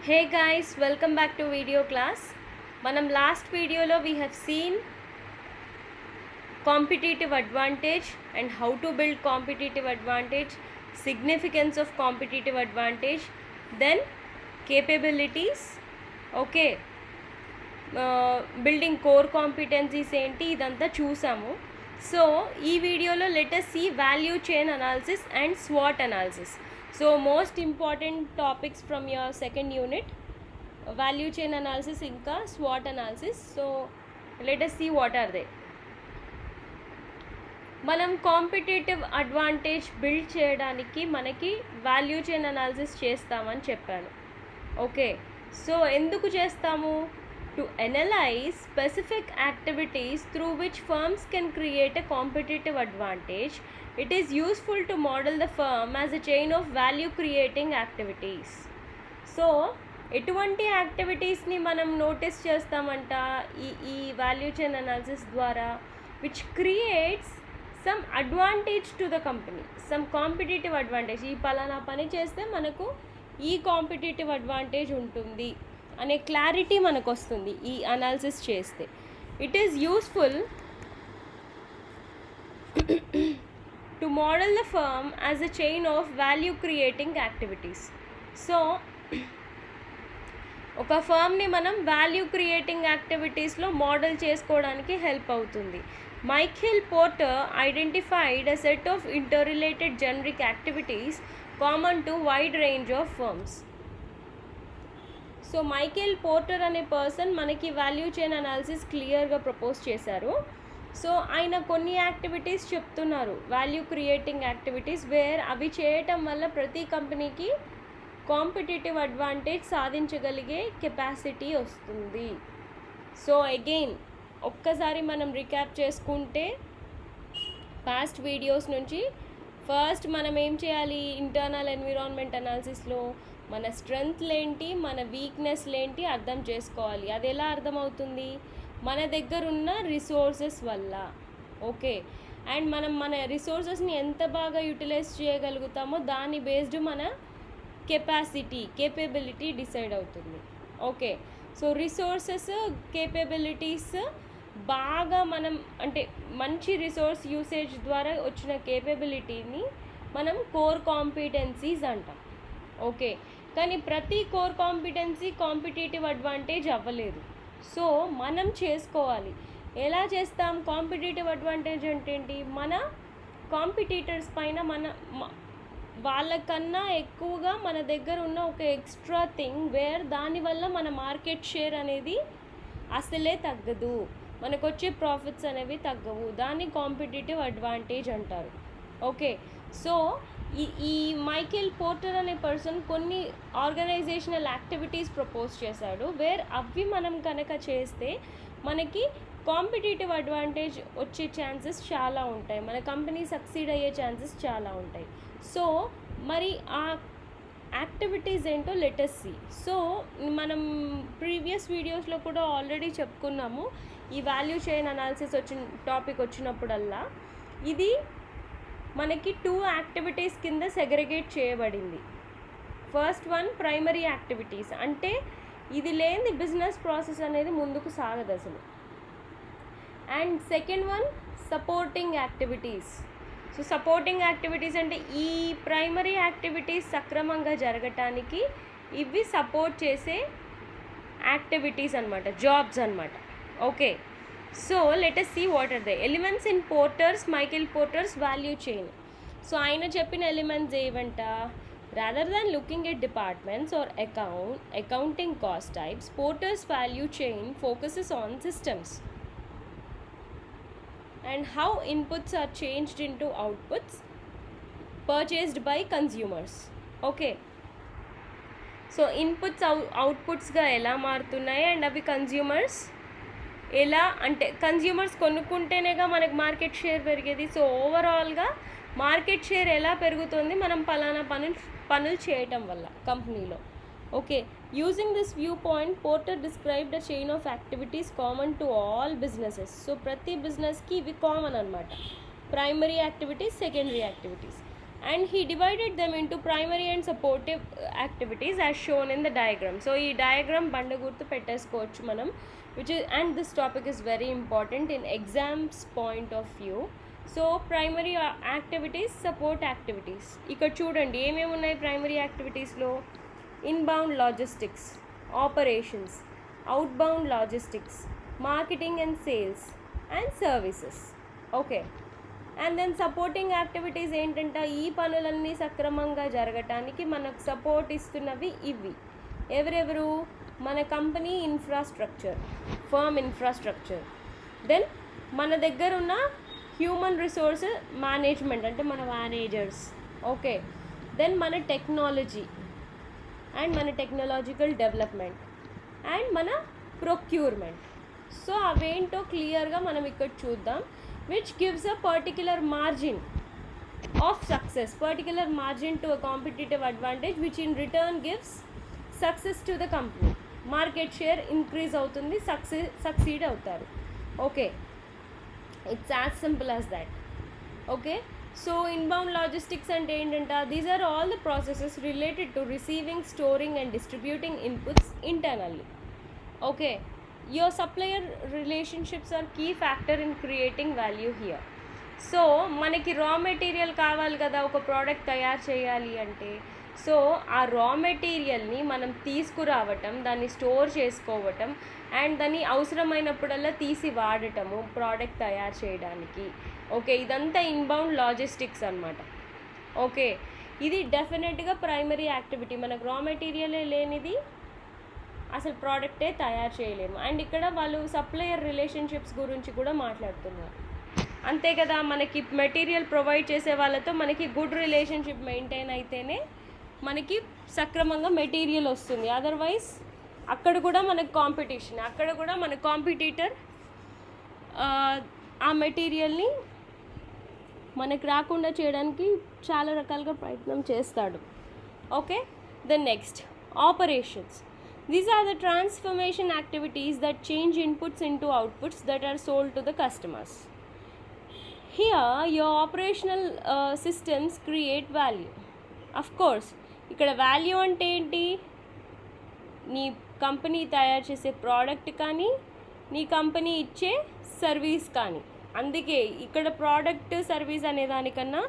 Hey guys, welcome back to video class. Manam last video lo we have seen competitive advantage and how to build competitive advantage, significance of competitive advantage, then capabilities, okay, building core competencies ఏంటి ఇదంతా చూసాము. So ఈ వీడియోలో let us see value chain analysis and స్వాట్ analysis. So most important topics from your second unit, value chain analysis ఇంకా స్వాట్ analysis. So let us see what are they. మనం competitive advantage build చేయడానికి మనకి వాల్యూ చైన్ అనాలిసిస్ చేస్తామని చెప్పాను. Okay, so ఎందుకు చేస్తాము? To analyze specific activities through which firms can create a competitive advantage, it is useful to model the firm as a chain of value creating activities. So ఎటువంటి యాక్టివిటీస్ని మనం notice చేస్తామంట ఈ value chain analysis ద్వారా, which creates some advantage to the company, some competitive advantage. ఈ పలానా పని చేస్తే మనకు ఈ కాంపిటేటివ్ అడ్వాంటేజ్ ఉంటుంది అనే క్లారిటీ మనకు వస్తుంది ఈ అనాలిసిస్ చేస్తే. It is useful to model the firm as a chain of value creating activities. So ఒక ఫర్మ్ని మనం వాల్యూ క్రియేటింగ్ యాక్టివిటీస్లో మోడల్ చేసుకోవడానికి హెల్ప్ అవుతుంది. Michael Porter identified a set of interrelated generic activities common to wide range of firms. So Michael Porter అనే person మనకి value chain analysis క్లియర్గా propose చేశారు. సో ఆయన కొన్ని యాక్టివిటీస్ చెప్తున్నారు, వాల్యూ క్రియేటింగ్ యాక్టివిటీస్, వేర్ అవి చేయటం వల్ల ప్రతి కంపెనీకి కాంపిటేటివ్ అడ్వాంటేజ్ సాధించగలిగే కెపాసిటీ వస్తుంది. సో అగైన్ ఒక్కసారి మనం రికాప్ చేసుకుంటే పాస్ట్ వీడియోస్ నుంచి, ఫస్ట్ మనం ఏం చేయాలి, ఇంటర్నల్ ఎన్విరాన్మెంట్ అనాలిసిస్లో మన స్ట్రెంగ్త్లు ఏంటి, మన వీక్నెస్లు ఏంటి అర్థం చేసుకోవాలి. అది ఎలా అర్థమవుతుంది? మన దగ్గర ఉన్న రిసోర్సెస్ వల్ల. ఓకే, అండ్ మనం మన రిసోర్సెస్ని ఎంత బాగా యూటిలైజ్ చేయగలుగుతామో దాని బేస్డ్ మన కేపబిలిటీ డిసైడ్ అవుతుంది. ఓకే, సో రిసోర్సెస్, కేపబిలిటీస్ బాగా మనం అంటే మంచి రిసోర్స్ యూసేజ్ ద్వారా వచ్చిన కేపబిలిటీని మనం కోర్ కాంపిటెన్సీస్ అంటాం. ఓకే, కానీ ప్రతి కోర్ కాంపిటెన్సీ కాంపిటేటివ్ అడ్వాంటేజ్ అవ్వలేదు. సో మనం చేసుకోవాలి. ఎలా చేస్తాం? కాంపిటేటివ్ అడ్వాంటేజ్ అంటే ఏంటి? మన కాంపిటీటర్స్ పైన వాళ్ళకన్నా ఎక్కువగా మన దగ్గర ఉన్న ఒక ఎక్స్ట్రా థింగ్ వేర్ దానివల్ల మన మార్కెట్ షేర్ అనేది అసలే తగ్గదు, మనకు వచ్చే ప్రాఫిట్స్ అనేవి తగ్గవు. దాన్ని కాంపిటేటివ్ అడ్వాంటేజ్ అంటారు. ఓకే, సో ఈ మైఖేల్ పోర్టర్ అనే పర్సన్ కొన్ని ఆర్గనైజేషనల్ యాక్టివిటీస్ ప్రపోజ్ చేశాడు, వేర్ అవి మనం కనుక చేస్తే మనకి కాంపిటేటివ్ అడ్వాంటేజ్ వచ్చే ఛాన్సెస్ చాలా ఉంటాయి, మన కంపెనీ సక్సీడ్ అయ్యే ఛాన్సెస్ చాలా ఉంటాయి. సో మరి ఆ యాక్టివిటీస్ ఏంటో లెటస్ సీ. సో మనం ప్రీవియస్ వీడియోస్లో కూడా ఆల్రెడీ చెప్పుకున్నాము, ఈ వాల్యూ చైన్ అనాలిసిస్ టాపిక్ వచ్చినప్పుడల్లా ఇది మనకి 2 యాక్టివిటీస్ కింద సెగ్రిగేట్ చేయబడింది. ఫస్ట్ వన్ ప్రైమరీ యాక్టివిటీస్, అంటే ఇది లేని బిజినెస్ ప్రాసెస్ అనేది ముందుకు సాగదు అసలు. And second one supporting activities. So supporting activities అంటే ఈ ప్రైమరీ యాక్టివిటీస్ సక్రమంగా జరగటానికి ఇవి సపోర్ట్ చేసే యాక్టివిటీస్ అనమాట, జాబ్స్ అనమాట. Okay, so let us see what are the elements in Michael Porter's value chain. So ఆయన చెప్పిన ఎలిమెంట్స్ ఏవంట? Rather than looking at departments or accounting cost types, Porter's value chain focuses on systems and how inputs are changed into outputs purchased by consumers. Okay, so inputs అవుట్పుట్స్గా ఎలా మారుతున్నాయి and అవి consumers ఎలా, అంటే consumers కొనుక్కుంటేనేగా మనకు market share పెరిగేది. So ఓవరాల్గా market share ఎలా పెరుగుతుంది మనం పలానా పనులు చేయటం వల్ల కంపెనీలో. Okay, using this view point Porter described a chain of activities common to all businesses. So ప్రతి బిజినెస్కి ఇవి కామన్ అనమాట, primary activities, secondary activities. and he divided them into primary and supportive activities as shown in the diagram. So ee diagram banda gurtu pettesukochu manam, which is, and this topic is very important in exams point of view. So primary activities, support activities. ఇక్కడ చూడండి ఏమేమి ఉన్నాయి primary యాక్టివిటీస్లో. Inbound logistics, operations, outbound logistics, marketing and sales and services. Okay, and then supporting activities ఏంటంటే ఈ పనులన్నీ సక్రమంగా జరగటానికి మనకు సపోర్ట్ ఇస్తున్నవి ఇవి. ఎవరెవరు? మన company infrastructure, firm infrastructure. Then మన దగ్గర ఉన్న హ్యూమన్ రిసోర్స్ మేనేజ్మెంట్ అంటే మన మేనేజర్స్. ఓకే, దెన్ మన టెక్నాలజీ అండ్ మన టెక్నాలజికల్ డెవలప్మెంట్ అండ్ మన ప్రొక్యూర్మెంట్. సో అవేంటో క్లియర్గా మనం ఇక్కడ చూద్దాం. which gives a particular margin of success, particular margin to a competitive advantage, which in return gives success to the company. Market share increase అవుతుంది, succeed అవుతారు. Okay, it's as simple as that. Okay, so inbound logistics అంటే ఏంటంటే these are all the processes related to receiving, storing and distributing inputs internally. Okay, your supplier relationships are key factor in creating value here. So మనకి raw material కావాలి కదా ఒక product తయారు చేయాలి అంటే. So ఆ రా మెటీరియల్ని మనం తీసుకురావటం, దాన్ని స్టోర్ చేసుకోవటం అండ్ దాన్ని అవసరమైనప్పుడల్లా తీసి వాడటము ప్రోడక్ట్ తయారు చేయడానికి. ఓకే, ఇదంతా ఇన్బౌండ్ లాజిస్టిక్స్ అనమాట. ఓకే, ఇది డెఫినెట్గా ప్రైమరీ యాక్టివిటీ. మనకు రా మెటీరియలే లేనిది అసలు ప్రోడక్టే తయారు చేయలేము. అండ్ ఇక్కడ వాళ్ళు సప్లయర్ రిలేషన్షిప్స్ గురించి కూడా మాట్లాడుతున్నారు. అంతే కదా, మనకి మెటీరియల్ ప్రొవైడ్ చేసే వాళ్ళతో మనకి గుడ్ రిలేషన్షిప్ మెయింటైన్ అయితేనే మనకి సక్రమంగా మెటీరియల్ వస్తుంది. అదర్వైజ్ అక్కడ కూడా మనకు కాంపిటీషన్, అక్కడ కూడా మన కాంపిటీటర్ ఆ మెటీరియల్ని మనకు రాకుండా చేయడానికి చాలా రకాలుగా ప్రయత్నం చేస్తాడు. Okay, the next operations. These are the transformation activities that change inputs into outputs that are sold to the customers. Here, your operational systems create value. Of course, ఇక్కడ వాల్యూ అంటే ఏంటి? నీ కంపెనీ తయారు చేసే ప్రోడక్ట్ కానీ, నీ company ఇచ్చే service కానీ. అందుకే ఇక్కడ ప్రోడక్ట్ సర్వీస్ అనే దానికన్నా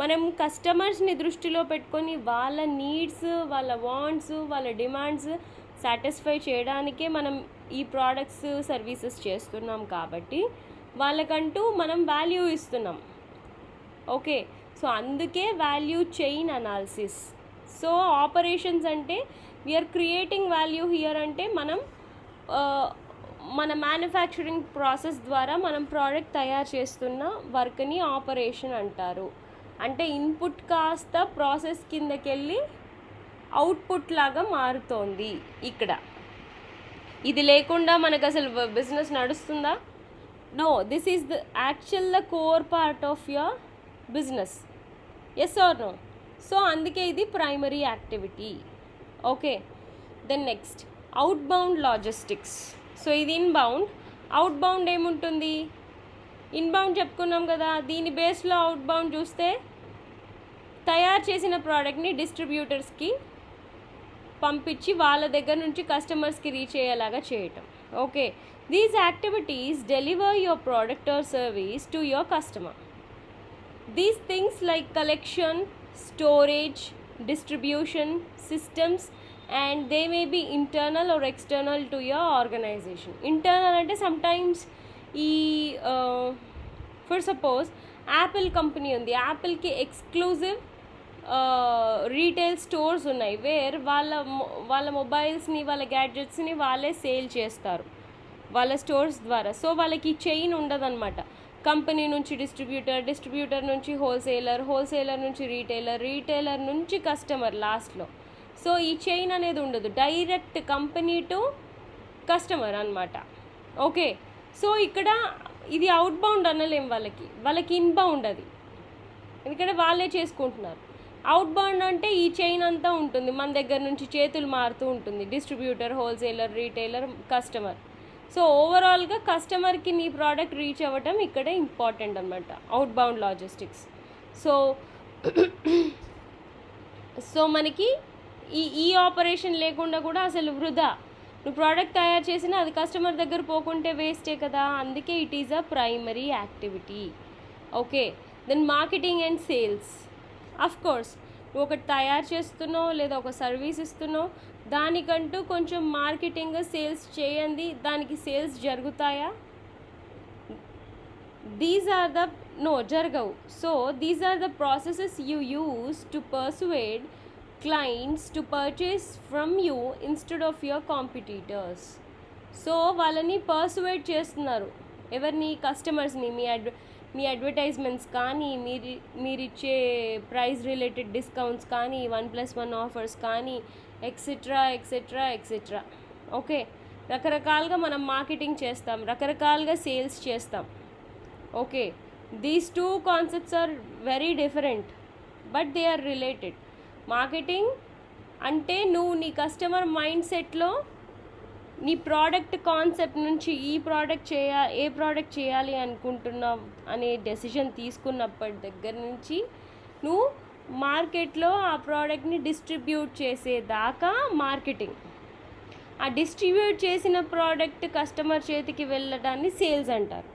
మనం కస్టమర్స్ని దృష్టిలో పెట్టుకొని వాళ్ళ నీడ్స్, వాళ్ళ వాంట్స్, వాళ్ళ డిమాండ్స్ సాటిస్ఫై చేయడానికే మనం ఈ ప్రోడక్ట్స్ సర్వీసెస్ చేస్తున్నాం కాబట్టి వాళ్ళకంటూ మనం వాల్యూ ఇస్తున్నాం. ఓకే, సో అందుకే value chain analysis. So operations అంటే వీఆర్ క్రియేటింగ్ వాల్యూ హియర్ అంటే మనం మన మ్యానుఫ్యాక్చరింగ్ ప్రాసెస్ ద్వారా మనం ప్రోడక్ట్ తయారు చేస్తున్న వర్క్ని ఆపరేషన్ అంటారు. అంటే ఇన్పుట్ కాస్త ప్రాసెస్ కిందకెళ్ళి అవుట్పుట్ లాగా మారుతోంది. ఇక్కడ ఇది లేకుండా మనకు అసలు బిజినెస్ నడుస్తుందా? No, this is the actual the core part of your business. Yes or no? So అందుకే ఇది primary activity. Okay, then next outbound logistics. So ఇది ఇన్బౌండ్. అవుట్బౌండ్ ఏముంటుంది? ఇన్బౌండ్ చెప్పుకున్నాం కదా, దీని బేస్లో అవుట్బౌండ్ చూస్తే తయారు చేసిన ప్రోడక్ట్ని డిస్ట్రిబ్యూటర్స్కి పంపించి వాళ్ళ దగ్గర నుంచి కస్టమర్స్కి రీచ్ అయ్యేలాగా చేయటం. Okay, these activities deliver your product or service to your customer. These things like collection, storage, distribution systems and they may be internal or external to your organisation. Internal అంటే సమ్టైమ్స్ ఈ for suppose Apple company ఉంది, యాపిల్కి exclusive retail stores ఉన్నాయి where వాళ్ళ మొబైల్స్ని, వాళ్ళ గ్యాడ్జెట్స్ని వాళ్ళే sale చేస్తారు వాళ్ళ స్టోర్స్ ద్వారా. సో వాళ్ళకి చైన్ ఉండదన్నమాట. కంపెనీ నుంచి డిస్ట్రిబ్యూటర్, డిస్ట్రిబ్యూటర్ నుంచి హోల్సేలర్, హోల్సేలర్ నుంచి రీటైలర్, రీటైలర్ నుంచి కస్టమర్ లాస్ట్లో. సో ఈ చైన్ అనేది ఉండదు, డైరెక్ట్ కంపెనీ టు కస్టమర్ అనమాట. ఓకే, సో ఇక్కడ ఇది అవుట్బౌండ్ అనలేం, వాళ్ళకి ఇన్బౌండ్ అది, ఎందుకంటే వాళ్ళే చేసుకుంటున్నారు. అవుట్బౌండ్ అంటే ఈ చైన్ అంతా ఉంటుంది, మన దగ్గర నుంచి చేతులు మారుతూ ఉంటుంది, distributor, wholesaler, retailer, customer. So ఓవరాల్గా కస్టమర్కి నీ ప్రోడక్ట్ రీచ్ అవ్వటం ఇక్కడే ఇంపార్టెంట్ అనమాట అవుట్బౌండ్ లాజిస్టిక్స్. సో సో మనకి ఈ ఆపరేషన్ లేకుండా కూడా అసలు వృధా. నువ్వు ప్రోడక్ట్ తయారు చేసినా అది కస్టమర్ దగ్గర పోకుంటే వేస్టే కదా. అందుకే it is a primary activity. Okay, then marketing and sales. Of course నువ్వు ఒకటి తయారు చేస్తున్నావు లేదా ఒక సర్వీస్ ఇస్తున్నావు, దానికంటూ కొంచెం మార్కెటింగ్ సేల్స్ చేయండి, దానికి సేల్స్ జరుగుతాయా? జరగవు. So these are the processes you use to persuade clients to purchase from you instead of your competitors. So వాళ్ళని పర్సువేడ్ చేస్తున్నారు, ఎవరిని? కస్టమర్స్ని. మీ అడ్వర్టైజ్మెంట్స్ కానీ, మీరిచ్చే ప్రైస్ రిలేటెడ్ డిస్కౌంట్స్ కానీ, 1+1 ఆఫర్స్ కానీ, ఎక్సెట్రా ఎక్సెట్రా ఎక్సెట్రా. ఓకే, రకరకాలుగా మనం మార్కెటింగ్ చేస్తాం, రకరకాలుగా సేల్స్ చేస్తాం. Okay, these two concepts are very different but they are related. Marketing అంటే నువ్వు నీ కస్టమర్ మైండ్ సెట్లో నీ ప్రోడక్ట్ కాన్సెప్ట్ నుంచి ఏ ప్రోడక్ట్ చేయాలి అనుకుంటున్నావు అనే డెసిషన్ తీసుకున్నప్పటి దగ్గర నుంచి నువ్వు మార్కెట్లో ఆ ప్రోడక్ట్ని డిస్ట్రిబ్యూట్ చేసేదాకా మార్కెటింగ్. ఆ డిస్ట్రిబ్యూట్ చేసిన ప్రోడక్ట్ కస్టమర్ చేతికి వెళ్ళడాన్ని సేల్స్ అంటారు.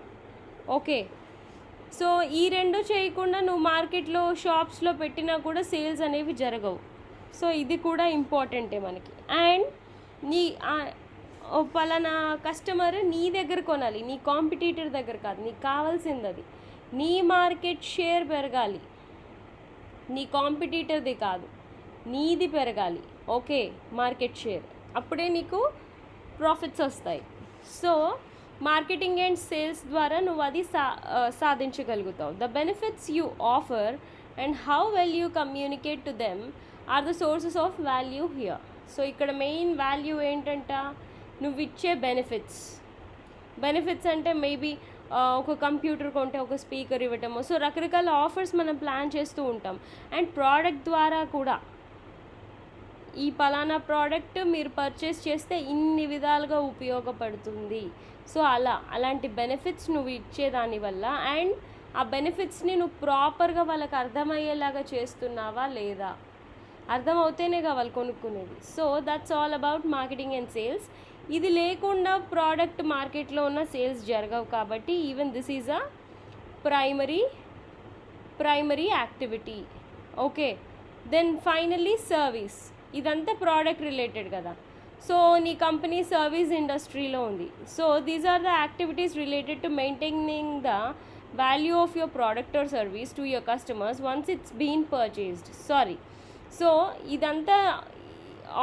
ఓకే, సో ఈ రెండు చేయకుండా నువ్వు మార్కెట్లో షాప్స్లో పెట్టినా కూడా సేల్స్ అనేవి జరగవు. సో ఇది కూడా ఇంపార్టెంటే మనకి. అండ్ నీ పలానా కస్టమర్ నీ దగ్గర కొనాలి, నీ కాంపిటీటర్ దగ్గర కాదు. నీకు కావాల్సింది అది, నీ మార్కెట్ షేర్ పెరగాలి, నీ కాంపిటీటర్ది కాదు, నీది పెరగాలి. ఓకే, మార్కెట్ షేర్, అప్పుడే నీకు ప్రాఫిట్స్ వస్తాయి. సో మార్కెటింగ్ అండ్ సేల్స్ ద్వారా నువ్వు అది సాధించగలుగుతావు. The benefits you offer and how well you communicate to them are the sources of value here. So ఇక్కడ మెయిన్ వాల్యూ ఏంటంట, నువ్వు ఇచ్చే బెనిఫిట్స్ అంటే మేబీ ఒక కంప్యూటర్ కొంటే ఒక స్పీకర్ ఇవ్వటము. సో రకరకాల ఆఫర్స్ మనం ప్లాన్ చేస్తూ ఉంటాం. అండ్ ప్రోడక్ట్ ద్వారా కూడా ఈ పలానా ప్రోడక్ట్ మీరు పర్చేస్ చేస్తే ఇన్ని విధాలుగా ఉపయోగపడుతుంది. సో అలాంటి బెనిఫిట్స్ నువ్వు ఇచ్చేదాని వల్ల, అండ్ ఆ బెనిఫిట్స్ని నువ్వు ప్రాపర్గా వాళ్ళకి అర్థమయ్యేలాగా చేస్తున్నావా లేదా, అర్థమవుతేనే వాళ్ళు కొనుక్కునేది. So that's all about marketing and sales. ఇది లేకుండా ప్రోడక్ట్ మార్కెట్లో ఉన్న సేల్స్ జరగవు. కాబట్టి even this is a primary activity. Okay, then finally service. ఇదంతా ప్రోడక్ట్ రిలేటెడ్ కదా. సో నీ కంపెనీ సర్వీస్ ఇండస్ట్రీలో ఉంది. So these are the activities related to maintaining the value of your product or service to your customers once it's been purchased. So ఇదంతా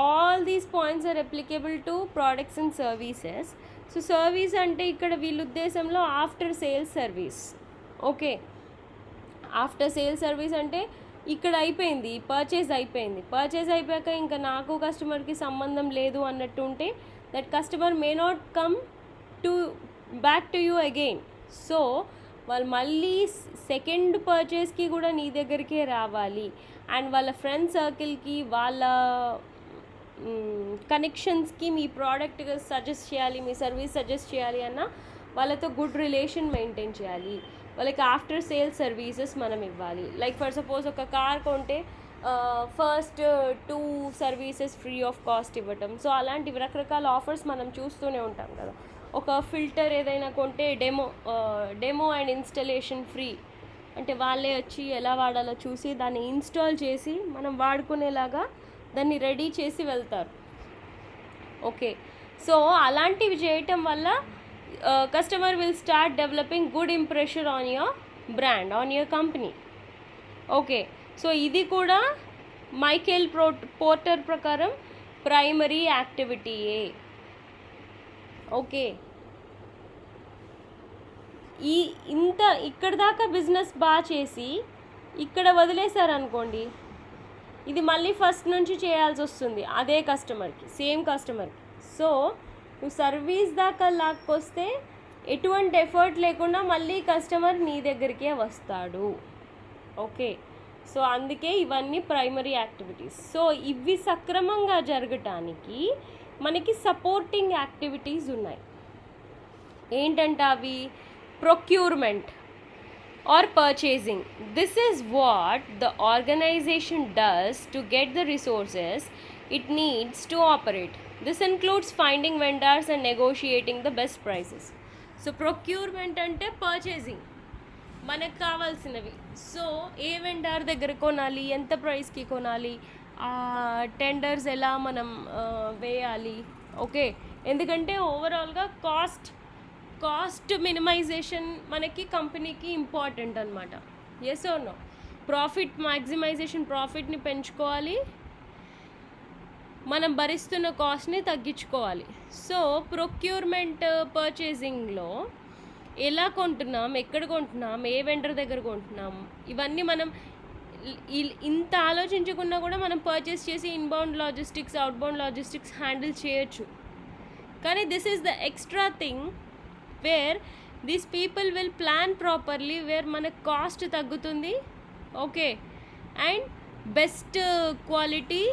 all these points are applicable to products and services. So service అంటే ఇక్కడ వీళ్ళ ఉద్దేశంలో after sales service. Okay, after sales service అంటే ఇక్కడ అయిపోయింది, purchase అయిపోయాక ఇంకా నాకు కస్టమర్కి సంబంధం లేదు అన్నట్టు ఉంటే that customer may not come back to you again. So వాళ్ళు మళ్ళీ సెకండ్ పర్చేస్కి కూడా నీ దగ్గరికే రావాలి. అండ్ వాళ్ళ ఫ్రెండ్ సర్కిల్కి, వాళ్ళ కనెక్షన్స్కి మీ ప్రోడక్ట్ సజెస్ట్ చేయాలి, మీ సర్వీస్ సజెస్ట్ చేయాలి అన్న వాళ్ళతో గుడ్ రిలేషన్ మెయింటైన్ చేయాలి. వాళ్ళకి ఆఫ్టర్ సేల్స్ సర్వీసెస్ మనం ఇవ్వాలి. లైక్ ఫర్ సపోజ్ ఒక కార్ కొంటే first 2 services free of cost ఇవ్వటం. సో అలాంటివి రకరకాల ఆఫర్స్ మనం చూస్తూనే ఉంటాం కదా. ఒక ఫిల్టర్ ఏదైనా కొంటే డెమో అండ్ ఇన్స్టలేషన్ ఫ్రీ, అంటే వాళ్ళే వచ్చి ఎలా వాడాలో చూసి దాన్ని ఇన్స్టాల్ చేసి మనం వాడుకునేలాగా దాన్ని రెడీ చేసి వెళ్తారు. ఓకే, సో అలాంటివి చేయటం వల్ల customer will start developing good impression on your brand, on your company. Okay, so ఇది కూడా మైకేల్ పోర్టర్ ప్రకారం ప్రైమరీ యాక్టివిటీయే. ఓకే, ఇక్కడ దాకా బిజినెస్ బాగా చేసి ఇక్కడ వదిలేశారనుకోండి, ఇది మళ్ళీ ఫస్ట్ నుంచి చేయాల్సి వస్తుంది అదే కస్టమర్కి, సేమ్ కస్టమర్కి. సో నువ్వు సర్వీస్ దాకా లాక్కొస్తే ఎటువంటి ఎఫర్ట్ లేకుండా మళ్ళీ కస్టమర్ నీ దగ్గరికే వస్తాడు. ఓకే, సో అందుకే ఇవన్నీ ప్రైమరీ యాక్టివిటీస్. సో ఇవి సక్రమంగా జరగటానికి మనకి సపోర్టింగ్ యాక్టివిటీస్ ఉన్నాయి. ఏంటంటే అవి procurement. or purchasing. This is what the organization does to get the resources it needs to operate. This includes finding vendors and negotiating the best prices. So procurement ante purchasing, మనకు కావాల్సినవి. So ఏ vendor దగ్గర కొనాలి, ఎంత ప్రైస్కి కొనాలి, tenders ఎలా మనం వేయాలి. ఓకే, ఎందుకంటే ఓవరాల్గా కాస్ట్ మినిమైజేషన్ మనకి కంపెనీకి ఇంపార్టెంట్ అనమాట. Yes or no? Profit maximization, ప్రాఫిట్ని పెంచుకోవాలి, మనం భరిస్తున్న కాస్ట్ని తగ్గించుకోవాలి. సో ప్రొక్యూర్మెంట్ పర్చేసింగ్లో ఎలా కొంటున్నాం, ఎక్కడ కొంటున్నాం, ఏ వెండర్ దగ్గర కొంటున్నాం, ఇవన్నీ మనం ఇంత ఆలోచించకుండా కూడా మనం పర్చేస్ చేసి inbound logistics, outbound logistics handle చేయొచ్చు. కానీ this is the extra thing where these people will plan properly, where మన కాస్ట్ తగ్గుతుంది. Okay, and best quality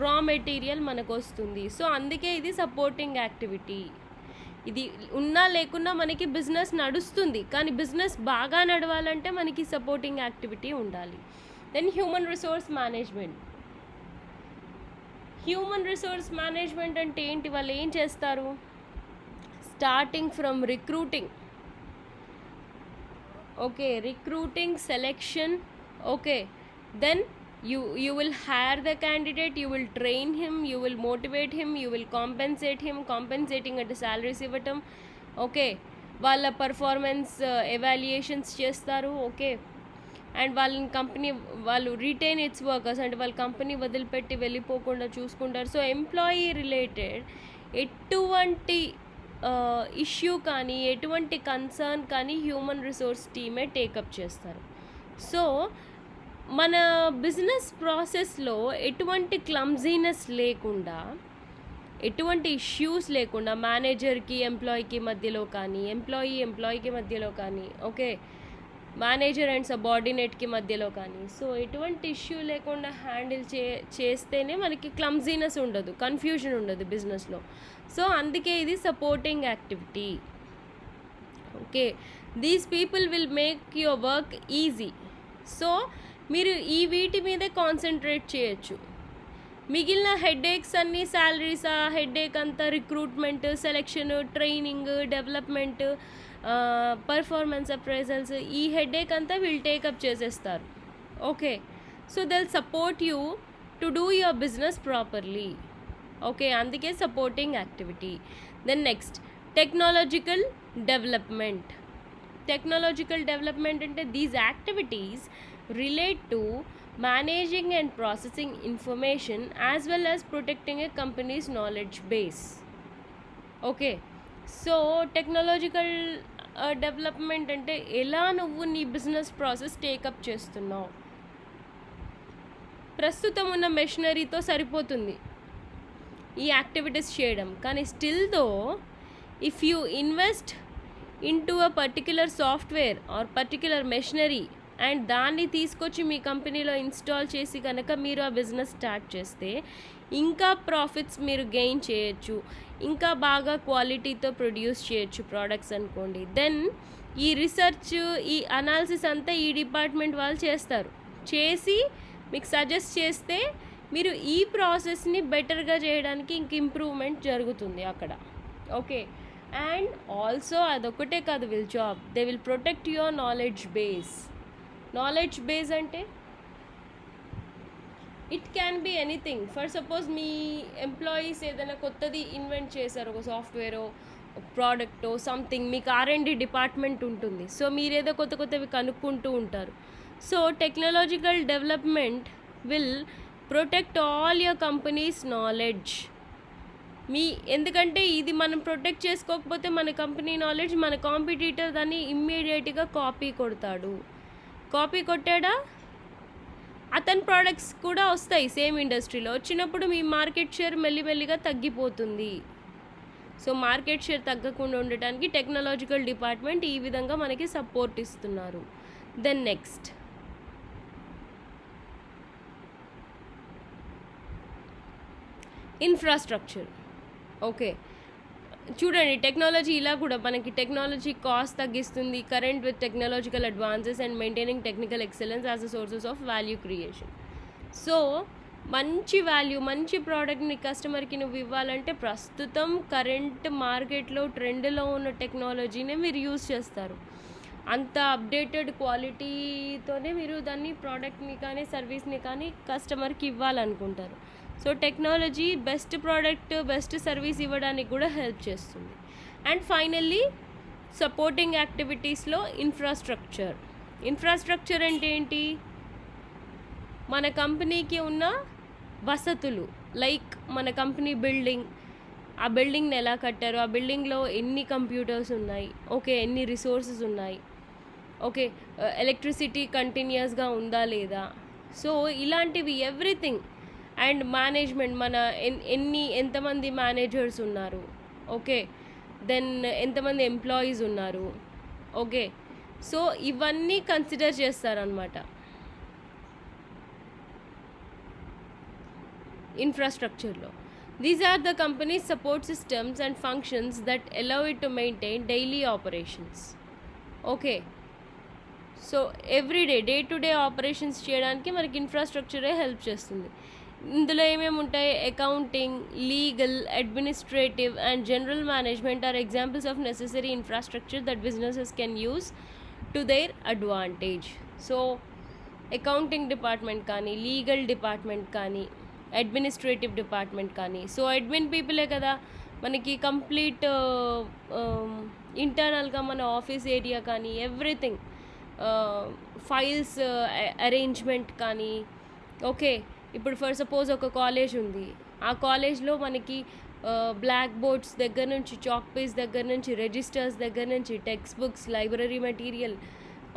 raw material మనకు వస్తుంది. సో అందుకే ఇది సపోర్టింగ్ యాక్టివిటీ. ఇది ఉన్నా లేకున్నా మనకి బిజినెస్ నడుస్తుంది, కానీ బిజినెస్ బాగా నడవాలంటే మనకి సపోర్టింగ్ యాక్టివిటీ ఉండాలి. Then human resource management. Human resource management అంటే ఏంటి? వాళ్ళు ఏం చేస్తారు? Starting from recruiting. Okay, recruiting, selection. Okay, then you will hire the candidate, you will train him, you will motivate him, you will compensate him. Compensating అంటే salaries ఇవ్వటం. Okay, వాళ్ళ performance evaluations చేస్తారు. Okay, and వాళ్ళని company వాళ్ళు retain it's workers, అంటే వాళ్ళ company వదిలిపెట్టి వెళ్ళిపోకుండా చూసుకుంటారు. సో ఎంప్లాయీ రిలేటెడ్ ఎటువంటి ఇష్యూ కానీ, ఎటువంటి కన్సర్న్ కానీ హ్యూమన్ రిసోర్స్ టీమే టేకప్ చేస్తారు. సో మన బిజినెస్ ప్రాసెస్లో ఎటువంటి క్లమ్జీనెస్ లేకుండా, ఎటువంటి ఇష్యూస్ లేకుండా, మేనేజర్కి ఎంప్లాయీకి మధ్యలో కానీ, ఎంప్లాయీకి మధ్యలో కానీ, ఓకే, మేనేజర్ అండ్ సబార్డినేట్కి మధ్యలో కానీ, సో ఎటువంటి ఇష్యూ లేకుండా హ్యాండిల్ చేస్తేనే మనకి క్లమ్జీనెస్ ఉండదు, కన్ఫ్యూజన్ ఉండదు బిజినెస్లో. సో అందుకే ఇది supporting activity. Okay, these people will make your work easy. So మీరు ఈ వీటి మీదే కాన్సన్ట్రేట్ చేయొచ్చు. మిగిలిన హెడేక్స్ అన్నీ, శాలరీస్, ఆ హెడేక్ అంతా recruitment, selection, training, development, performance appraisals, ఈ హెడేక్ అంతా వీళ్ళు టేకప్ చేసేస్తారు. Okay, so they'll support you to do your business properly. Okay, అందుకే supporting activity. Then next, technological development. Technological development అంటే these activities relate to managing and processing information as well as protecting a company's knowledge base. Okay, so technological development అంటే ఎలా నువ్వు నీ business process take up చేస్తున్నావు. ప్రస్తుతం ఉన్న మెషినరీతో సరిపోతుంది ఈ యాక్టివిటీస్ చేయడం, కానీ still though if you invest in to a particular software or particular machinery and దాన్ని తీసుకొచ్చి మీ కంపెనీలో ఇన్స్టాల్ చేసి కనుక మీరు ఆ బిజినెస్ స్టార్ట్ చేస్తే ఇంకా ప్రాఫిట్స్ మీరు గెయిన్ చేయొచ్చు, ఇంకా బాగా క్వాలిటీతో ప్రొడ్యూస్ చేయొచ్చు ప్రోడక్ట్స్ అనుకోండి. దెన్ ఈ రీసెర్చ్, ఈ అనాలిసిస్ అంతా ఈ డిపార్ట్మెంట్ వాళ్ళు చేస్తారు. చేసి మీకు సజెస్ట్ చేస్తే మీరు ఈ ప్రాసెస్ని బెటర్గా చేయడానికి ఇంక ఇంప్రూవ్మెంట్ జరుగుతుంది అక్కడ. ఓకే, అండ్ ఆల్సో అదొకటే కాదు వీళ్ళ job, they will protect your knowledge base. Knowledge base అంటే it can be anything. For suppose మీ ఎంప్లాయీస్ ఏదైనా కొత్తది ఇన్వెంట్ చేశారు, ఒక సాఫ్ట్వేరో, ప్రోడక్టో, సంథింగ్, మీకు R&D డిపార్ట్మెంట్ ఉంటుంది. సో మీరేదో కొత్తవి కనుక్కుంటూ ఉంటారు. So technological development will protect all your companies knowledge. ఎందుకంటే ఇది మనం ప్రొటెక్ట్ చేసుకోకపోతే మన కంపెనీ నాలెడ్జ్ మన కాంపిటీటర్ దాన్ని ఇమ్మీడియట్గా కాపీ కొట్టాడా అతని ప్రోడక్ట్స్ కూడా వస్తాయి సేమ్ ఇండస్ట్రీలో. వచ్చినప్పుడు మీ మార్కెట్ షేర్ మెల్లిమెల్లిగా తగ్గిపోతుంది. సో మార్కెట్ షేర్ తగ్గకుండా ఉండటానికి టెక్నాలజికల్ డిపార్ట్మెంట్ ఈ విధంగా మనకి సపోర్ట్ ఇస్తున్నారు. Then next, infrastructure. ఓకే, చూడండి టెక్నాలజీ ఇలా కూడా మనకి టెక్నాలజీ కాస్ట్ తగ్గిస్తుంది. Current with technological advances and maintaining technical excellence as a sources of value creation. So మంచి వాల్యూ, మంచి ప్రోడక్ట్ని కస్టమర్కి నువ్వు ఇవ్వాలంటే ప్రస్తుతం కరెంట్ మార్కెట్లో ట్రెండ్లో ఉన్న టెక్నాలజీనే మీరు యూజ్ చేస్తారు. అంత అప్డేటెడ్ క్వాలిటీతోనే మీరు దాన్ని ప్రోడక్ట్ని కానీ సర్వీస్ని కానీ కస్టమర్కి ఇవ్వాలనుకుంటారు. So technology best product, best service ఇవ్వడానికి కూడా హెల్ప్ చేస్తుంది. అండ్ ఫైనల్లీ సపోర్టింగ్ యాక్టివిటీస్లో ఇన్ఫ్రాస్ట్రక్చర్ అంటే ఏంటి? మన కంపెనీకి ఉన్న వసతులు, లైక్ మన కంపెనీ బిల్డింగ్, ఆ బిల్డింగ్ని ఎలా కట్టారు, ఆ బిల్డింగ్లో ఎన్ని కంప్యూటర్స్ ఉన్నాయి, ఓకే, ఎన్ని రిసోర్సెస్ ఉన్నాయి, ఓకే, ఎలక్ట్రిసిటీ కంటిన్యూస్గా ఉందా లేదా, సో ఇలాంటివి ఎవ్రీథింగ్. అండ్ మేనేజ్మెంట్, మన ఎంతమంది మేనేజర్స్ ఉన్నారు, ఓకే, దెన్ ఎంతమంది ఎంప్లాయీస్ ఉన్నారు, ఓకే, సో ఇవన్నీ కన్సిడర్ చేస్తారనమాట ఇన్ఫ్రాస్ట్రక్చర్లో. These are the company's support systems and functions that allow it to maintain daily operations. Okay, so everyday day to day operations చేయడానికి మనకి ఇన్ఫ్రాస్ట్రక్చరే హెల్ప్ చేస్తుంది. ఇందులో ఏమేమి ఉంటాయి? Accounting, legal, administrative and general management are examples of necessary infrastructure that businesses can use to their advantage. So accounting department కానీ, legal department కానీ, administrative department కానీ, సో అడ్మిన్ పీపులే కదా మనకి కంప్లీట్ ఇంటర్నల్గా మన ఆఫీస్ ఏరియా కానీ ఎవ్రీథింగ్, ఫైల్స్ అరేంజ్మెంట్ కానీ, okay. ఇప్పుడు ఫర్ సపోజ్ ఒక కాలేజ్ ఉంది, ఆ కాలేజ్లో మనకి బ్లాక్ బోర్డ్స్ దగ్గర నుంచి, చాక్ పీస్ దగ్గర నుంచి, రిజిస్టర్స్ దగ్గర నుంచి, text books, library material,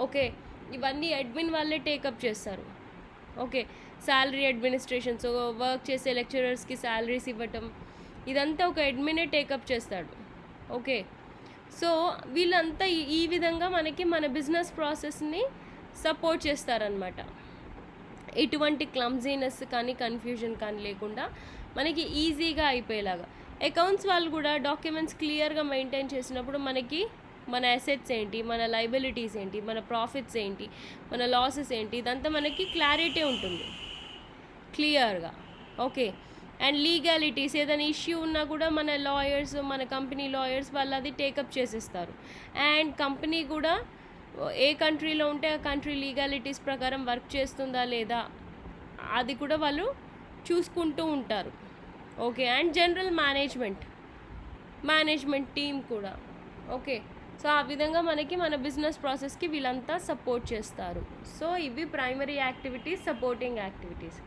okay, ఇవన్నీ అడ్మిన్ వాళ్ళే టేకప్ చేస్తారు. Okay, salary administration, so work చేసే లెక్చరర్స్కి శాలరీస్ ఇవ్వటం, ఇదంతా ఒక అడ్మినే టేకప్ చేస్తాడు. ఓకే, సో వీళ్ళంతా ఈ విధంగా మనకి మన బిజినెస్ ప్రాసెస్ని సపోర్ట్ చేస్తారనమాట. ఎటువంటి క్లమ్జీనెస్ కానీ కన్ఫ్యూజన్ కానీ లేకుండా మనకి ఈజీగా అయిపోయేలాగా. అకౌంట్స్ వాళ్ళు కూడా డాక్యుమెంట్స్ క్లియర్గా మెయింటైన్ చేసినప్పుడు మనకి మన అసెట్స్ ఏంటి, మన లైబిలిటీస్ ఏంటి, మన ప్రాఫిట్స్ ఏంటి, మన లాసెస్ ఏంటి, ఇదంతా మనకి క్లారిటీ ఉంటుంది క్లియర్గా. ఓకే, అండ్ లీగాలిటీస్, ఏదైనా ఇష్యూ ఉన్నా కూడా మన లాయర్స్, మన కంపెనీ లాయర్స్ వాళ్ళు అది టేకప్ చేసేస్తారు. అండ్ కంపెనీ కూడా ఏ కంట్రీలో ఉంటే ఆ కంట్రీ లీగాలిటీస్ ప్రకారం వర్క్ చేస్తుందా లేదా అది కూడా వాళ్ళు చూసుకుంటూ ఉంటారు. Okay, and general management team కూడా. ఓకే, సో ఆ విధంగా మనకి మన బిజినెస్ ప్రాసెస్కి వీళ్ళంతా సపోర్ట్ చేస్తారు. సో ఇవి primary activities, supporting activities.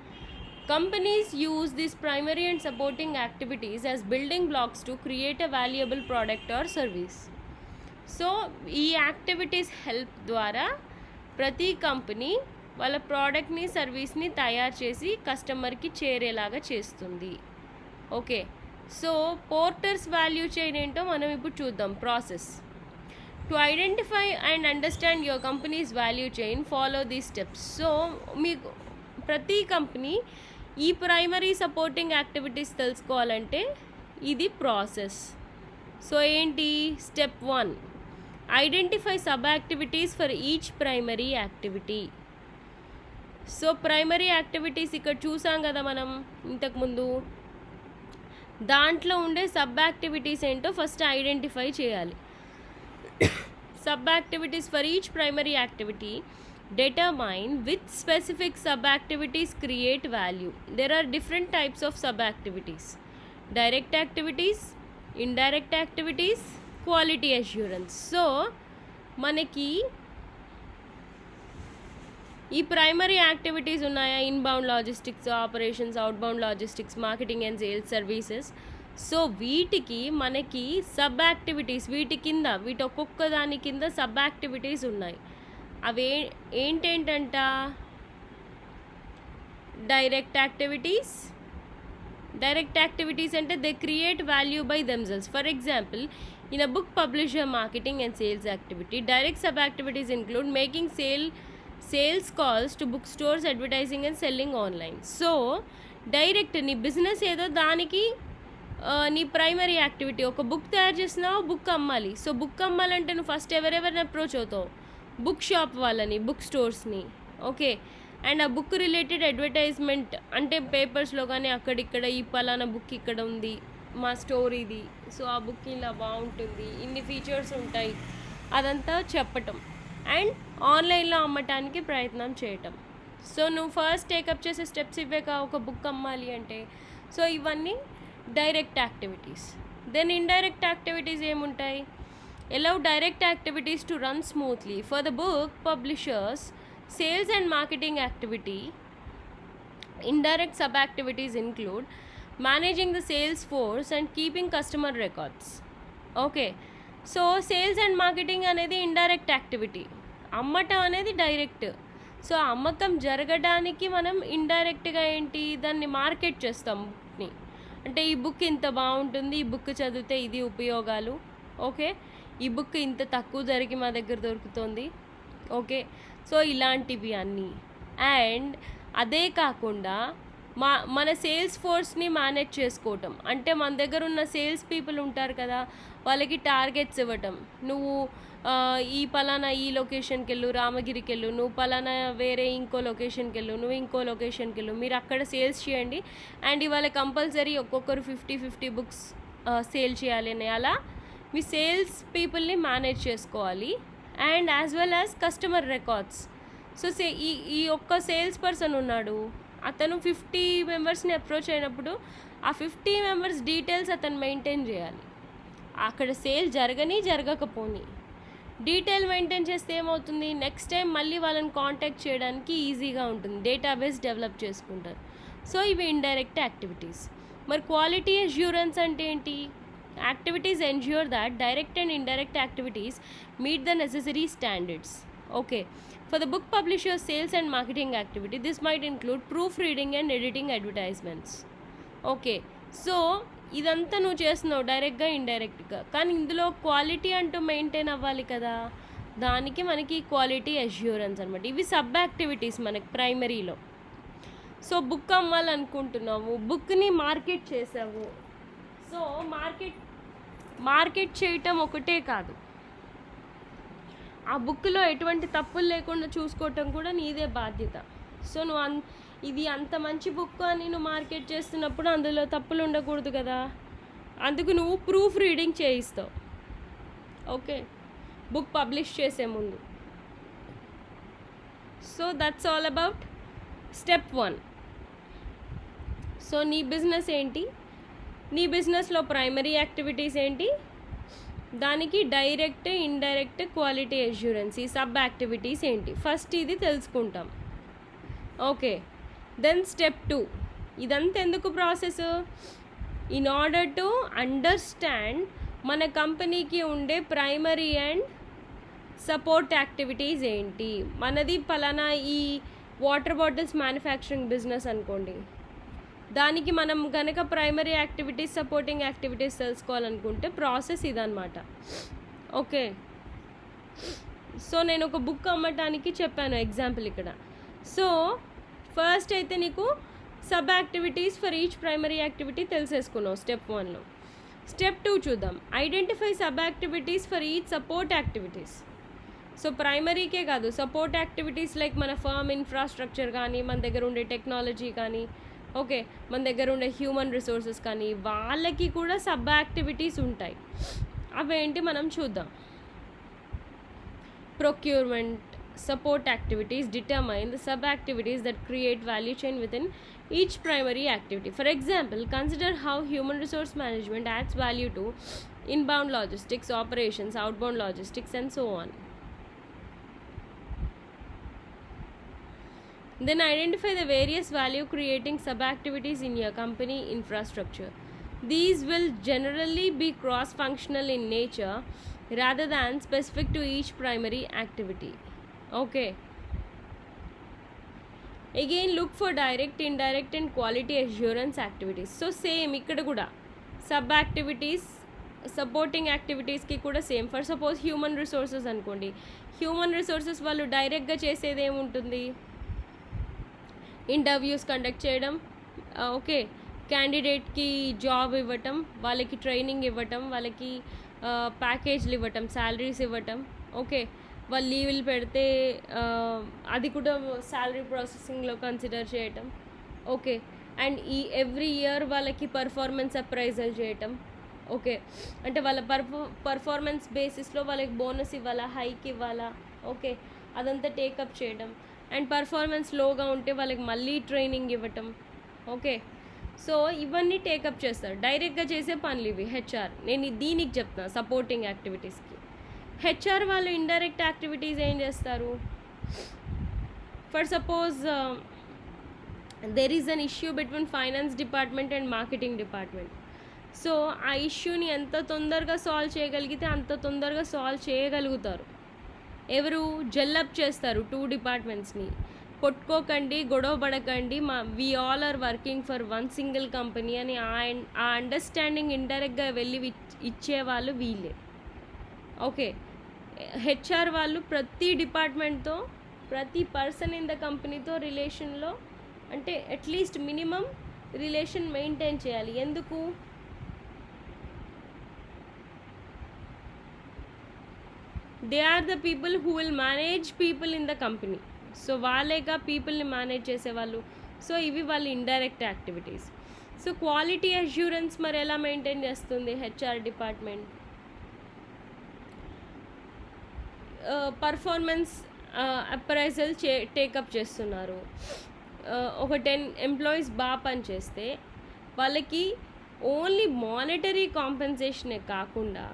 Companies use these primary and supporting activities as building blocks to create a valuable product or service. So ఈ activities help ద్వారా ప్రతి కంపెనీ వాళ్ళ ప్రోడక్ట్ని, సర్వీస్ని తయారు చేసి కస్టమర్కి చేరేలాగా చేస్తుంది. Okay, so porters value chain ఏంటో మనం ఇప్పుడు చూద్దాం. Process to identify and understand your companies value chain, follow these steps. So మీకు ప్రతి కంపెనీ ఈ ప్రైమరీ సపోర్టింగ్ యాక్టివిటీస్ తెలుసుకోవాలంటే ఇది ప్రాసెస్. సో ఏంటి? Step 1, identify sub activities for each primary activity. So primary activities ఇక్కడ చూసాం కదా మనం ఇంతకుముందు, దాంట్లో ఉండే సబ్ యాక్టివిటీస్ ఏంటో ఫస్ట్ ఐడెంటిఫై చేయాలి. Sub activities for each primary activity, determine which specific sub-activities create value. There are different types of sub-activities: direct activities, indirect activities, quality assurance. So మనకి ఈ ప్రైమరీ యాక్టివిటీస్ ఉన్నాయా? Inbound logistics, operations, outbound logistics, marketing and sales services. So వీటికి మనకి sub activities, వీటి ఒక్కొక్క దాని కింద sub activities ఉన్నాయి. అవి ఏంటంట? డైరెక్ట్ యాక్టివిటీస్ అంటే they create value by themselves. For example, in a book publisher marketing and sales activity, direct sub activities include making sales calls to book stores, advertising and selling online. So direct నీ business ఏదో దానికి నీ primary activity ఒక book తయారు చేసినావు, book అమ్మాలి. So book అమ్మాలంటే నువ్వు ఫస్ట్ ఎవరెవరిని అప్రోచ్ అవుతావు? బుక్ షాప్ వాళ్ళని, బుక్ స్టోర్స్ని. ఓకే, అండ్ ఆ బుక్ రిలేటెడ్ అడ్వర్టైజ్మెంట్ అంటే పేపర్స్లో కానీ అక్కడిక్కడ ఈ పలానా బుక్ ఇక్కడ ఉంది, మా స్టోర్ ఇది, సో ఆ బుక్ ఇలా బాగుంటుంది, ఇన్ని ఫీచర్స్ ఉంటాయి, అదంతా చెప్పటం. అండ్ ఆన్లైన్లో అమ్మటానికి ప్రయత్నం చేయటం. సో నువ్వు ఫస్ట్ టేకప్ చేసే స్టెప్స్ ఇవే ఒక బుక్ అమ్మాలి అంటే. సో ఇవన్నీ direct activities. Then indirect activities ఏముంటాయి? allow direct activities to run smoothly. For the book publishers, sales and marketing activity, indirect sub-activities include managing the sales force and keeping customer records. Okay, so sales and marketing అనేది indirect activity, అమ్మటం అనేది direct. So అమ్మకం జరగడానికి మనం ఇండైరెక్ట్గా ఏంటి, దాన్ని market చేస్తాం బుక్ని. అంటే ఈ బుక్ ఇంత బాగుంటుంది, ఈ బుక్ చదివితే ఇది ఉపయోగాలు, ఓకే, ఈ బుక్ ఇంత తక్కువ ధరకి మా దగ్గర దొరుకుతుంది, ఓకే, సో ఇలాంటివి అన్నీ. అండ్ అదే కాకుండా మన సేల్స్ ఫోర్స్ని మేనేజ్ చేసుకోవటం. అంటే మన దగ్గర ఉన్న సేల్స్ పీపుల్ ఉంటారు కదా, వాళ్ళకి టార్గెట్స్ ఇవ్వటం. నువ్వు ఈ పలానా ఈ లొకేషన్కి వెళ్ళు, రామగిరికి వెళ్ళు, నువ్వు పలానా వేరే ఇంకో లొకేషన్కి వెళ్ళు, నువ్వు ఇంకో లొకేషన్కి వెళ్ళు, మీరు అక్కడ సేల్స్ చేయండి, అండ్ ఇవాళ కంపల్సరీ ఒక్కొక్కరు 50 బుక్స్ సేల్ చేయాలి అని అలా మీ సేల్స్ పీపుల్ని మేనేజ్ చేసుకోవాలి. And as well as customer records. So ఈ ఒక్క సేల్స్ పర్సన్ ఉన్నాడు, అతను 50 మెంబర్స్ని అప్రోచ్ అయినప్పుడు ఆ 50 మెంబర్స్ డీటెయిల్స్ అతను మెయింటైన్ చేయాలి. అక్కడ సేల్ జరగకపోని డీటెయిల్ మెయింటైన్ చేస్తే ఏమవుతుంది, నెక్స్ట్ టైం మళ్ళీ వాళ్ళని కాంటాక్ట్ చేయడానికి ఈజీగా ఉంటుంది, డేటాబేస్ డెవలప్ చేసుకుంటారు. సో ఇవి ఇండైరెక్ట్ యాక్టివిటీస్. మరి క్వాలిటీ అష్యూరెన్స్ అంటే ఏంటి? Activities ensure that direct and indirect activities meet the necessary standards. Okay, for the book publishers sales and marketing activity, this might include proofreading and editing advertisements. Okay, so ఇదంతా నువ్వు చేస్తున్నావు డైరెక్ట్గా ఇండైరెక్ట్గా, కానీ ఇందులో quality అంటూ మెయింటైన్ అవ్వాలి కదా, దానికి మనకి క్వాలిటీ అష్యూరెన్స్ అనమాట. ఇవి సబ్ యాక్టివిటీస్ మనకి ప్రైమరీలో. సో బుక్ అమ్మాలనుకుంటున్నావు, బుక్ని మార్కెట్ చేసావు. సో మార్కెట్ చేయటం ఒకటే కాదు, ఆ బుక్లో ఎటువంటి తప్పులు లేకుండా చూసుకోవటం కూడా నీదే బాధ్యత. సో నువ్వు ఇది అంత మంచి బుక్ అని నువ్వు మార్కెట్ చేస్తున్నప్పుడు అందులో తప్పులు ఉండకూడదు కదా, అందుకు నువ్వు ప్రూఫ్ రీడింగ్ చేయిస్తావు. ఓకే, బుక్ పబ్లిష్ చేసే ముందు. So that's all about step 1. So నీ బిజినెస్ ఏంటి, నీ బిజినెస్లో ప్రైమరీ యాక్టివిటీస్ ఏంటి, దానికి డైరెక్ట్ ఇండైరెక్ట్ క్వాలిటీ అష్యూరెన్స్, ఈ సబ్ యాక్టివిటీస్ ఏంటి, ఫస్ట్ ఇది తెలుసుకుంటాం. Okay, then step 2. ఇదంతా ఎందుకు process? In order to understand మన కంపెనీకి ఉండే ప్రైమరీ అండ్ సపోర్ట్ యాక్టివిటీస్ ఏంటి. మనది పలానా ఈ వాటర్ బాటిల్స్ మ్యానుఫ్యాక్చరింగ్ బిజినెస్ అనుకోండి, దానికి మనం కనుక ప్రైమరీ యాక్టివిటీస్ సపోర్టింగ్ యాక్టివిటీస్ తెలుసుకోవాలనుకుంటే ప్రాసెస్ ఇదన్నమాట. ఓకే, సో నేను ఒక బుక్ అమ్మటానికి చెప్పాను ఎగ్జాంపుల్ ఇక్కడ. సో ఫస్ట్ అయితే నీకు sub activities for each primary activity తెలిసేసుకున్నావు స్టెప్ 1లో. స్టెప్ 2 చూద్దాం. Identify sub activities for each support activities. So ప్రైమరీకే కాదు, సపోర్ట్ యాక్టివిటీస్ లైక్ మన ఫర్మ్ ఇన్ఫ్రాస్ట్రక్చర్ కానీ, మన దగ్గర ఉండే టెక్నాలజీ కానీ, ఓకే, మన దగ్గర ఉండే హ్యూమన్ రిసోర్సెస్ కానీ, వాళ్ళకి కూడా సబ్ యాక్టివిటీస్ ఉంటాయి. అవేంటి మనం చూద్దాం. Procurement support activities determine the sub activities that create value chain within each primary activity. For example, consider how human resource management adds value to inbound logistics, operations, outbound logistics, and so on. Then identify the various value creating sub activities in your company infrastructure. These will generally be cross functional in nature rather than specific to each primary activity. Okay, again look for direct, indirect and quality assurance activities. So same ikkada kuda sub activities supporting activities ki kuda same. For suppose human resources anukondi, human resources vallu direct ga chesedi em untundi, interviews conduct cheyadam, okay, క్యాండిడేట్కి job ఇవ్వటం, వాళ్ళకి training ఇవ్వటం, వాళ్ళకి ప్యాకేజ్లు ఇవ్వటం, salaries ఇవ్వటం. Okay, వాళ్ళు లీవులు పెడితే అది కూడా శాలరీ ప్రాసెసింగ్లో కన్సిడర్ చేయటం. ఓకే, అండ్ ఎవ్రీ ఇయర్ వాళ్ళకి పర్ఫార్మెన్స్ అప్రైజల్ చేయటం. ఓకే, అంటే వాళ్ళ పర్ఫార్మెన్స్ బేసిస్లో వాళ్ళకి బోనస్ ఇవ్వాలా, హైక్ ఇవ్వాలా. ఓకే, అదంతా టేకప్ చేయడం. అండ్ పర్ఫార్మెన్స్ లోగా ఉంటే వాళ్ళకి మళ్ళీ ట్రైనింగ్ ఇవ్వటం. ఓకే, సో ఇవన్నీ టేకప్ చేస్తారు. డైరెక్ట్గా చేసే పనులు ఇవి హెచ్ఆర్. నేను దీనికి చెప్తాను సపోర్టింగ్ యాక్టివిటీస్కి. హెచ్ఆర్ వాళ్ళు ఇండైరెక్ట్ యాక్టివిటీస్ ఏం చేస్తారు? For suppose there is an issue between finance department and marketing department. So ఆ ఇష్యూని ఎంత తొందరగా సాల్వ్ చేయగలిగితే అంత తొందరగా సాల్వ్ చేయగలుగుతారు. ఎవరు జెల్లప్ చేస్తారు టూ డిపార్ట్మెంట్స్ని. కొట్టుకోకండి, గొడవ పడకండి, we all are working for one single company అని ఆ అండర్స్టాండింగ్ ఇండైరెక్ట్గా వెళ్ళి ఇచ్చేవాళ్ళు వీళ్ళే. ఓకే, హెచ్ఆర్ వాళ్ళు ప్రతి డిపార్ట్మెంట్తో, ప్రతి పర్సన్ ఇన్ ద కంపెనీతో రిలేషన్లో, అంటే అట్లీస్ట్ మినిమం రిలేషన్ మెయింటైన్ చేయాలి. ఎందుకు? They are the people who will manage people in the company. So వాళ్ళేగా పీపుల్ని మేనేజ్ చేసేవాళ్ళు. సో ఇవి వాళ్ళ indirect activities. So quality assurance మరి ఎలా మెయింటైన్ చేస్తుంది HR department? Performance appraisal take up చేస్తున్నారు. ఒక 10 ఎంప్లాయీస్ బాగా పనిచేస్తే వాళ్ళకి ఓన్లీ మానిటరీ కాంపెన్సేషనే కాకుండా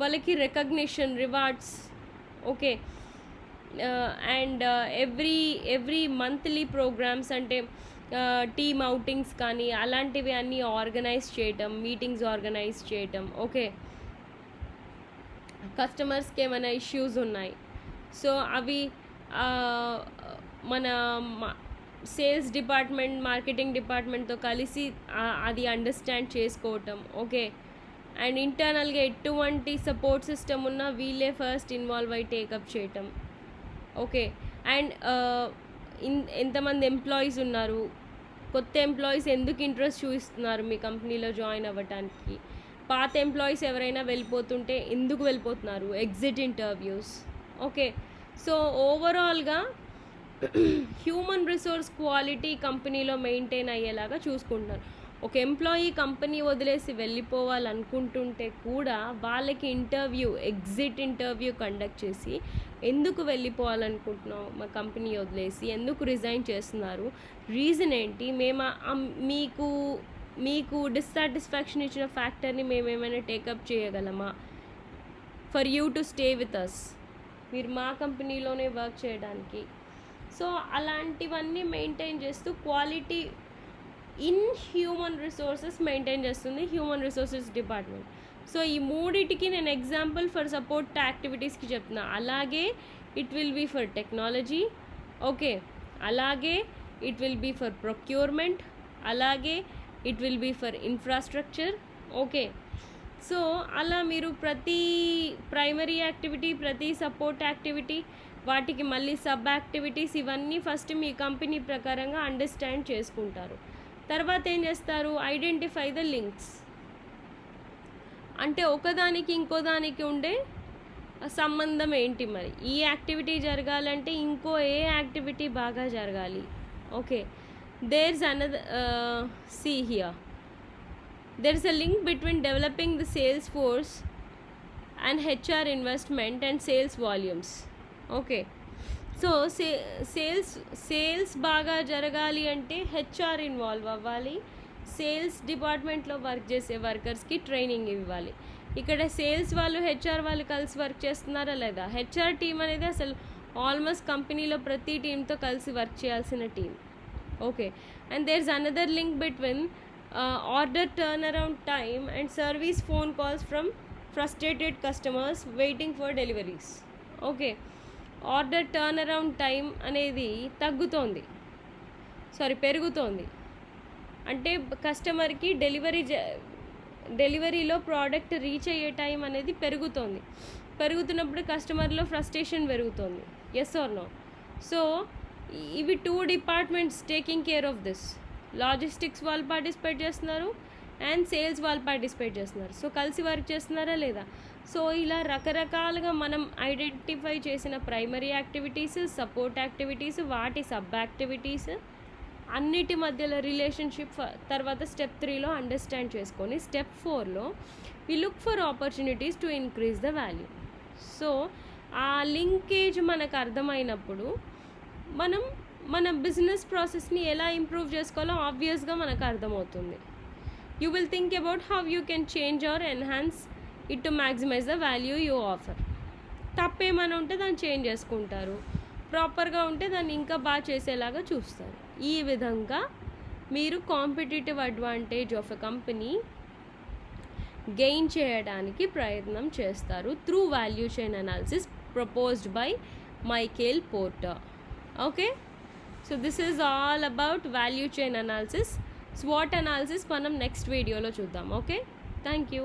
వాళ్ళకి recognition, rewards. Okay, and every monthly programmes, అంటే టీమ్ అవుటింగ్స్ కానీ అలాంటివి అన్నీ ఆర్గనైజ్ చేయటం, మీటింగ్స్ ఆర్గనైజ్ చేయటం. ఓకే, కస్టమర్స్కి ఏమైనా ఇష్యూస్ ఉన్నాయి, సో అవి మన సేల్స్ డిపార్ట్మెంట్, మార్కెటింగ్ డిపార్ట్మెంట్తో కలిసి అది అండర్స్టాండ్ చేసుకోవటం. ఓకే, అండ్ ఇంటర్నల్గా ఎటువంటి సపోర్ట్ సిస్టమ్ ఉన్నా వీళ్ళే ఫస్ట్ ఇన్వాల్వ్ అయ్యి టేకప్ చేయటం. ఓకే, అండ్ ఎంతమంది ఎంప్లాయీస్ ఉన్నారు, కొత్త ఎంప్లాయీస్ ఎందుకు ఇంట్రెస్ట్ చూపిస్తున్నారు మీ కంపెనీలో జాయిన్ అవ్వటానికి, పాత ఎంప్లాయీస్ ఎవరైనా వెళ్ళిపోతుంటే ఎందుకు వెళ్ళిపోతున్నారు, ఎగ్జిట్ ఇంటర్వ్యూస్. ఓకే, సో ఓవరాల్గా హ్యూమన్ రిసోర్స్ క్వాలిటీ కంపెనీలో మెయింటైన్ అయ్యేలాగా చూసుకుంటున్నారు. ఒక ఎంప్లాయీ కంపెనీ వదిలేసి వెళ్ళిపోవాలనుకుంటుంటే కూడా వాళ్ళకి ఎగ్జిట్ ఇంటర్వ్యూ కండక్ట్ చేసి ఎందుకు వెళ్ళిపోవాలనుకుంటున్నాం మా కంపెనీ వదిలేసి, ఎందుకు రిజైన్ చేస్తున్నారు, రీజన్ ఏంటి, మీకు డిస్సాటిస్ఫాక్షన్ ఇచ్చిన ఫ్యాక్టర్ని మేము ఏమైనా టేకప్ చేయగలమా for you to stay with us, మీరు మా కంపెనీలోనే వర్క్ చేయడానికి. సో అలాంటివన్నీ మెయింటైన్ చేస్తూ quality in human resources maintain చేస్తుంది హ్యూమన్ రిసోర్సెస్ డిపార్ట్మెంట్. సో ఈ మూడిటికి నేను ఎగ్జాంపుల్ ఫర్ సపోర్ట్ యాక్టివిటీస్కి చెప్తున్నా. అలాగే it will be for technology. Okay, అలాగే it will be for procurement, అలాగే it will be for infrastructure. Okay, so అలా మీరు ప్రతి ప్రైమరీ యాక్టివిటీ, ప్రతి సపోర్ట్ యాక్టివిటీ, వాటికి మళ్ళీ సబ్ యాక్టివిటీస్, ఇవన్నీ ఫస్ట్ మీ కంపెనీ ప్రకారంగా అండర్స్టాండ్ చేసుకుంటారు. తర్వాత ఏం చేస్తారు? Identify the links. అంటే ఒకదానికి ఇంకోదానికి ఉండే సంబంధం ఏంటి, మరి ఈ యాక్టివిటీ జరగాలంటే ఇంకో ఏ యాక్టివిటీ బాగా జరగాలి. Okay, there's another see here, there is a link between developing the sales force and HR investment and sales volumes. Okay, so sales బాగా జరగాలి అంటే హెచ్ఆర్ ఇన్వాల్వ్ అవ్వాలి, సేల్స్ డిపార్ట్మెంట్లో వర్క్ చేసే వర్కర్స్కి ట్రైనింగ్ ఇవ్వాలి. ఇక్కడ సేల్స్ వాళ్ళు హెచ్ఆర్ వాళ్ళు కలిసి వర్క్ చేస్తున్నారా లేదా? హెచ్ఆర్ టీం అనేది అసలు ఆల్మోస్ట్ కంపెనీలో ప్రతి టీంతో కలిసి వర్క్ చేయాల్సిన team. Okay, and there is another link between order turn around time and service phone calls from frustrated customers waiting for deliveries. Okay, order turn around time అనేది పెరుగుతోంది. అంటే కస్టమర్కి డెలివరీలో ప్రోడక్ట్ రీచ్ అయ్యే టైం అనేది పెరుగుతున్నప్పుడు కస్టమర్లో ఫ్రస్ట్రేషన్ పెరుగుతుంది. Yes or no? సో ఇవి 2 departments taking care of this. Logistics వాళ్ళు పార్టిసిపేట్ చేస్తున్నారు అండ్ సేల్స్ వాళ్ళు పార్టిసిపేట్ చేస్తున్నారు. సో కలిసి వర్క్ చేస్తున్నారా లేదా? సో ఇలా రకరకాలుగా మనం ఐడెంటిఫై చేసిన ప్రైమరీ యాక్టివిటీస్, సపోర్ట్ యాక్టివిటీస్, వాటి సబ్ యాక్టివిటీస్ అన్నిటి మధ్యలో రిలేషన్షిప్ తర్వాత స్టెప్ 3లో అండర్స్టాండ్ చేసుకొని స్టెప్ 4లో we look for opportunities to increase the value. So ఆ లింకేజ్ మనకు అర్థమైనప్పుడు మనం మన బిజినెస్ ప్రాసెస్ని ఎలా ఇంప్రూవ్ చేసుకోవాలో ఆబ్వియస్గా మనకు అర్థమవుతుంది. You will think about how you can change or enhance it to maximize the value you offer. తప్పేమైనా ఉంటే దాన్ని చేంజ్ చేసుకుంటారు, ప్రాపర్గా ఉంటే దాన్ని ఇంకా బాగా చేసేలాగా చూస్తారు. ఈ విధంగా మీరు competitive advantage of a company gain చేయడానికి ప్రయత్నం చేస్తారు through value chain analysis proposed by Michael Porter. Okay, so this is all about value chain analysis. Swat analysis మనం నెక్స్ట్ వీడియోలో చూద్దాం. Okay, thank you.